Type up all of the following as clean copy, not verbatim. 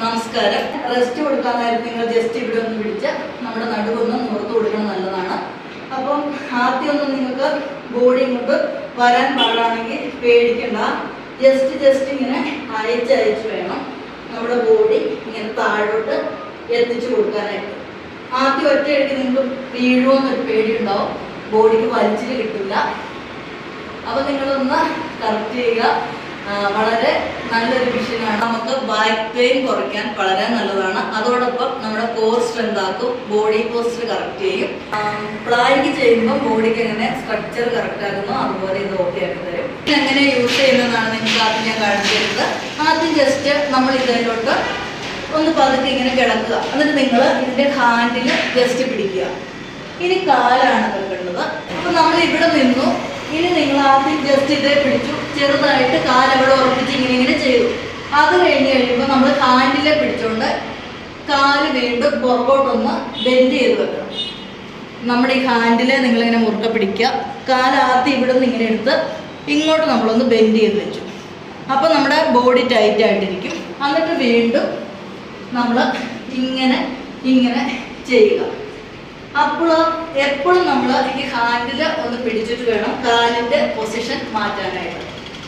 നമസ്കാരം. റെസ്റ്റ് കൊടുക്കാൻ നേരത്തെ നിങ്ങൾ ജസ്റ്റ് ഇവിടെ ഒന്ന് പിടിച്ച് നമ്മുടെ നടുവൊന്ന് നിവർത്ത് കൊടുക്കണം, നല്ലതാണ്. അപ്പം ആദ്യമൊന്നും നിങ്ങൾക്ക് ബോഡി ഇങ്ങോട്ട് വരാൻ പാടാണെങ്കിൽ പേടിക്കണ്ട. ജസ്റ്റ് ഇങ്ങനെ അയച്ച് വേണം നമ്മുടെ ബോഡി ഇങ്ങനെ താഴോട്ട് എത്തിച്ചു കൊടുക്കാനായിട്ട്. ആദ്യം ഒറ്റയടിക്ക് നിങ്ങൾക്ക് വീഴുമെന്നൊരു പേടിയുണ്ടാവും, ബോഡിക്ക് വലിച്ചിൽ കിട്ടില്ല. അപ്പോൾ നിങ്ങളൊന്ന് കറക്റ്റ് ചെയ്യുക. വളരെ നല്ലൊരു മിഷനാണ്. നമുക്ക് ബാക്ക് പെയിൻ കുറയ്ക്കാൻ വളരെ നല്ലതാണ്. അതോടൊപ്പം നമ്മുടെ കോർ സ്ട്രെങ്ത് ആക്കും, ബോഡി പോസ്റ്റർ കറക്റ്റ് ചെയ്യും. പ്ലാങ്ക് ചെയ്യുമ്പോൾ ബോഡിക്ക് എങ്ങനെ സ്ട്രക്ചർ കറക്റ്റ് ആകുന്നു അതുപോലെ ഇത് ഓക്കെ ആക്കി തരും. എങ്ങനെ യൂസ് ചെയ്യുന്നതാണ് നിങ്ങൾക്ക് ആദ്യം ഞാൻ കാണിച്ചു തരുന്നത്. ആദ്യം ജസ്റ്റ് നമ്മൾ ഇതിലോട്ട് ഒന്ന് പതുക്കെ ഇങ്ങനെ കിടക്കുക. എന്നിട്ട് നിങ്ങൾ ഇതിൻ്റെ ഹാൻഡിൽ ജസ്റ്റ് പിടിക്കുക. ഇനി കാലാണ് വെക്കേണ്ടത്. അപ്പോൾ നമ്മൾ ഇവിടെ നിന്നു. ഇനി നിങ്ങൾ ആദ്യം ജസ്റ്റ് ഇതേ പിടിച്ചു, ചെറുതായിട്ട് കാലവിടെ ഉറപ്പിച്ച് ഇങ്ങനെ ചെയ്തു. അത് കഴിയുമ്പോൾ നമ്മൾ ഹാൻഡിലെ പിടിച്ചുകൊണ്ട് കാല് വീണ്ടും പുറകോട്ടൊന്ന് ബെൻഡ് ചെയ്ത് വെക്കണം. നമ്മുടെ ഈ ഹാൻഡിലെ നിങ്ങളിങ്ങനെ മുറുക്കെ പിടിക്കുക. കാലാദ്യം ഇവിടെ നിന്ന് ഇങ്ങനെ എടുത്ത് ഇങ്ങോട്ട് നമ്മളൊന്ന് ബെൻഡ് ചെയ്ത് വെച്ചു. അപ്പോൾ നമ്മുടെ ബോഡി ടൈറ്റ് ആയിട്ടിരിക്കും. എന്നിട്ട് വീണ്ടും നമ്മൾ ഇങ്ങനെ ചെയ്യുക. അപ്പോൾ എപ്പോഴും നമ്മൾ ഈ ഹാൻഡിൽ ഒന്ന് പിടിച്ചിട്ട് വേണം കാലിൻ്റെ പൊസിഷൻ മാറ്റാനായിട്ട്.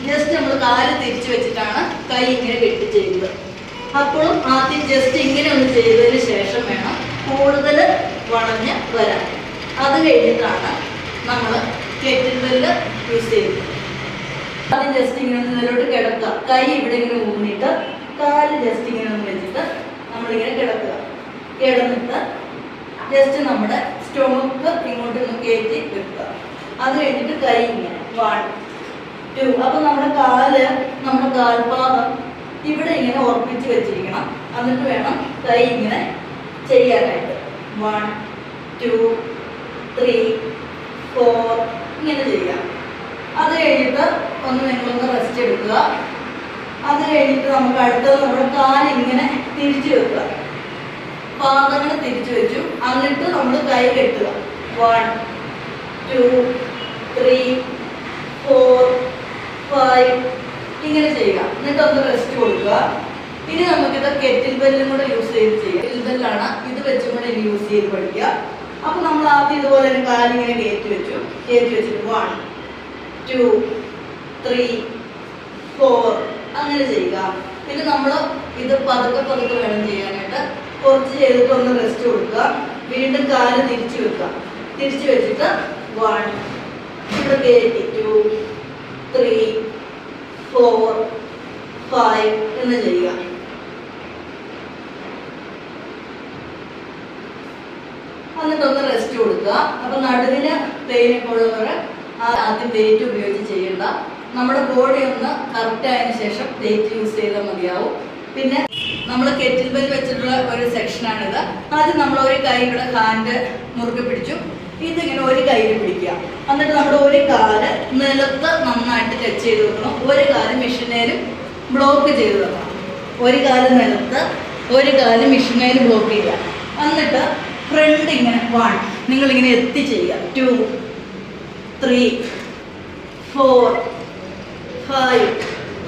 ജസ്റ്റ് നമ്മൾ കാല് തിരിച്ചു വെച്ചിട്ടാണ് കൈ ഇങ്ങനെ കെട്ടി ചെയ്യുന്നത്. അപ്പോഴും ആദ്യം ജസ്റ്റ് ഇങ്ങനെ ഒന്ന് ചെയ്തതിന് ശേഷം വേണം കൂടുതൽ വളഞ്ഞ് വരാൻ. അത് കഴിഞ്ഞിട്ടാണ് നമ്മൾ കെറ്റിൽ ബെല്ല് യൂസ് ചെയ്യുന്നത്. ആദ്യം ജസ്റ്റ് ഇങ്ങനെ ഇതിലോട്ട് കിടക്കുക. കൈ ഇവിടെ ഇങ്ങനെ ഊന്നിയിട്ട് കാല് ജസ്റ്റ് ഇങ്ങനെ ഒന്ന് വെച്ചിട്ട് നമ്മളിങ്ങനെ കിടക്കുക. കിടന്നിട്ട് ജസ്റ്റ് നമ്മുടെ സ്റ്റൊമക്ക് ഇങ്ങോട്ടൊന്ന് കയറ്റി വെക്കുക. അത് കഴിഞ്ഞിട്ട് കൈ ഇങ്ങനെ 1 2. അപ്പോൾ നമ്മുടെ കാൽപാദം ഇവിടെ ഇങ്ങനെ ഉറപ്പിച്ച് വെച്ചിരിക്കണം. എന്നിട്ട് വേണം കൈ ഇങ്ങനെ ചെയ്യാനായിട്ട്. 1 2 3 4 ഇങ്ങനെ ചെയ്യാം. അത് കഴിഞ്ഞിട്ട് നിങ്ങളൊന്ന് റെസ്റ്റ് എടുക്കുക. അത് കഴിഞ്ഞിട്ട് നമുക്ക് അടുത്തത് നമ്മുടെ കാലിങ്ങനെ തിരിച്ചു വെക്കുക. പാദങ്ങൾ തിരിച്ചു വെച്ചു. എന്നിട്ട് നമ്മൾ കൈ കെട്ടുക. 1 2 3 4 5 ഇങ്ങനെ ചെയ്യുക. എന്നിട്ട് ഒന്ന് റെസ്റ്റ് കൊടുക്കുക. ഇനി നമുക്കിത് കെറ്റിൽ ബെല്ലും കൂടെ യൂസ് ചെയ്ത് ചെയ്യാം. കെറ്റിൽ ബെല്ലാണ്, ഇത് വെച്ചും കൂടെ ഇനി യൂസ് ചെയ്ത് പഠിക്കുക. അപ്പോൾ നമ്മൾ ആദ്യം ഇതുപോലെ തന്നെ കാലിങ്ങനെ കയറ്റി വെച്ചിട്ട് 1 2 3 4 അങ്ങനെ ചെയ്യുക. പിന്നെ നമ്മൾ ഇത് പതുക്കെ വേണം ചെയ്യാനായിട്ട്. കുറച്ച് ചെയ്തിട്ട് ഒന്ന് റെസ്റ്റ് കൊടുക്കുക. വീണ്ടും കാല് തിരിച്ചു വെക്കുക. തിരിച്ചു വെച്ചിട്ട് 1 ഇവിടെ കയറ്റി 2 3 4 5 എന്ന് ചെയ്യുക. എന്നിട്ടൊന്ന് റെസ്റ്റ് കൊടുക്കുക. അപ്പം നടുവിന് പെയിനൊക്കെ ഉള്ളവർ ആദ്യം വെയിറ്റ് ഉപയോഗിച്ച് ചെയ്യണ്ട. നമ്മുടെ ബോഡി ഒന്ന് കറക്റ്റ് ആയതിനു ശേഷം വെയിറ്റ് യൂസ് ചെയ്താൽ മതിയാവും. പിന്നെ നമ്മൾ കെറ്റിൽ ബെൽ വെച്ചിട്ടുള്ള ഒരു സെക്ഷനാണിത്. ആദ്യം നമ്മൾ ഒരു കൈ ഇവിടെ ഹാൻഡ് മുറുകെ പിടിച്ചു. ഇതിങ്ങനെ ഒരു കയ്യിൽ പിടിക്കുക. എന്നിട്ട് നമ്മുടെ ഒരു കാല് നിലത്ത് നന്നായിട്ട് ടച്ച് ചെയ്ത് വെക്കണം. ഒരു കാല് മെഷീനേലും ബ്ലോക്ക് ചെയ്ത് വെക്കണം. ഒരു കാല് നിലത്ത്, ഒരു കാല് മെഷീനേലും ബ്ലോക്ക് ചെയ്യുക. എന്നിട്ട് ഫ്രണ്ട് ഇങ്ങനെ 1 നിങ്ങളിങ്ങനെ എത്തി ചെയ്യുക. 2 3 4 5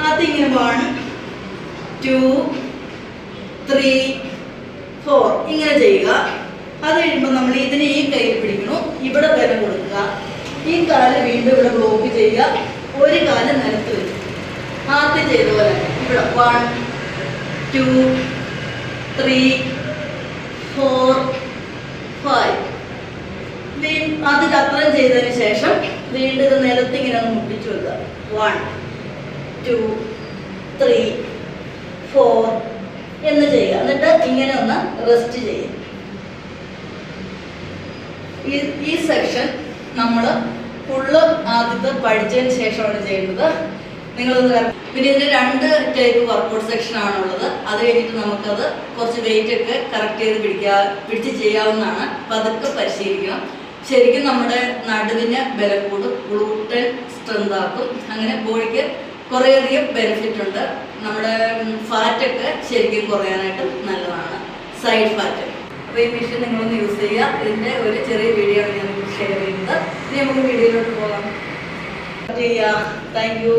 അതിങ്ങനെ 1 2 3 4 ഇങ്ങനെ ചെയ്യുക. അത് കഴിയുമ്പോൾ നമ്മൾ ഇതിനെ ഈ കയ്യിൽ പിടിക്കണം. ഇവിടെ ബലം കൊടുക്കുക. ഈ കാല് വീണ്ടും ഇവിടെ ബ്ലോക്ക് ചെയ്യുക. ഒരു കാല് നിലത്ത് വെച്ചു. ആദ്യം ചെയ്ത പോലെ ഇവിടെ 1 2 3 4 5 അതിൽ അത്രയും ചെയ്തതിന് ശേഷം വീണ്ടും ഇത് നിലത്ത് ഇങ്ങനെ ഒന്ന് മുട്ടിച്ചു വെക്കുക. 1 2 3 4 എന്ന് ചെയ്യുക. എന്നിട്ട് ഇങ്ങനെ ഒന്ന് റെസ്റ്റ് ചെയ്യുക. ഈ സെക്ഷൻ നമ്മൾ ഫുള്ള് ആദ്യത്തെ പഠിച്ചതിന് ശേഷമാണ് ചെയ്യുന്നത്. നിങ്ങളൊന്ന് പിന്നെ ഇതിന് 2 ടൈപ്പ് വർക്കൗട്ട് സെക്ഷൻ ആണുള്ളത്. അത് കഴിഞ്ഞിട്ട് നമുക്കത് കുറച്ച് വെയിറ്റ് ഒക്കെ കറക്റ്റ് ചെയ്ത് പിടിച്ച് ചെയ്യാവുന്നതാണ്. പതുക്കെ പരിശീലിക്കണം. ശരിക്കും നമ്മുടെ നടുവിന് ബലം കൂടും, ഗ്ലൂട്ടൻ സ്ട്രെങ്ത് ആക്കും. അങ്ങനെ ബോഡിക്ക് കുറേയധികം ബെനിഫിറ്റ് ഉണ്ട്. നമ്മുടെ ഫാറ്റൊക്കെ ശരിക്കും കുറയാനായിട്ട് നല്ലതാണ്, സൈഡ് ഫാറ്റ്. അപ്പോൾ ഈ മെഷീൻ നിങ്ങളൊന്ന് യൂസ് ചെയ്യുക. ഇതിൻ്റെ ഒരു ചെറിയ വീഡിയോ ആണ് ഞാൻ ഷെയർ ചെയ്യുന്നത്. ഇനി നമുക്ക് വീഡിയോയിലോട്ട് പോകാം. Thank you.